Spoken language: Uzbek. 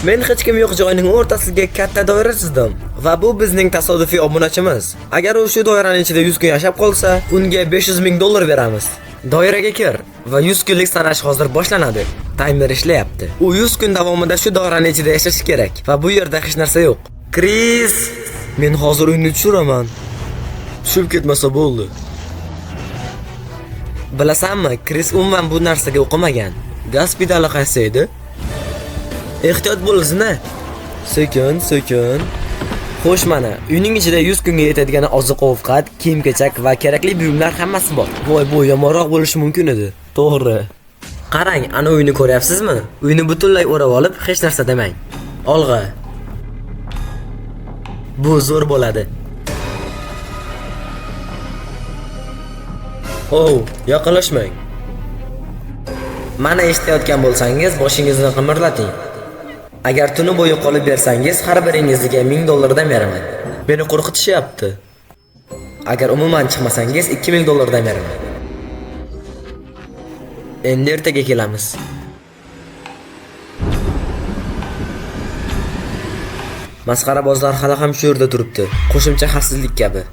Men hech kim yo'q joyning o'rtasiga katta doira chizdim va bu bizning tasodifiy obunachimiz. Agar u shu doiraning ichida 100 kun yashab qolsa, unga 500 ming dollar beramiz. Doiraga kir va 100 kunlik sanash hozir boshlanadi. Taymer ishlayapti. U 100 kun davomida shu doiraning ichida yashashi kerak va bu yerda hech narsa yo'q. Kris, men hozir uyni tushiraman. Tushib ketmasa bo'ldi. Bilasanmi, Kris umuman bu narsaga o'qimagan. Gaz pedali qaysi edi? Ehtiyot bo'l zina. Sekin. Xo'sh mana, uyning ichida 100 kunga yetadigan oziq-ovqat, kiyim-kechak va kerakli buyumlar hammasi bor. Voy, bu yomonroq bo'lishi mumkin edi. To'g'ri. Qarang, ana uyni ko'ryapsizmi? Uyni butunlay o'rab olib, hech narsa demang. Olg'a. Bu zo'r bo'ladi. Yaqinlashmang. Mana eshitayotgan bo'lsangiz, boshingizni qimirlating. Agar tuni bo'yi qolib bersangiz, har biringizga 1000 dollardan beraman. Meni qo'rqitishyapti. Agar umuman chiqmasangiz, 2000 dollardan beraman. Endi ertaga kelamiz. Masxarabozlar hali ham shu yerda turibdi. Qo'shimcha xavfsizlik kabi.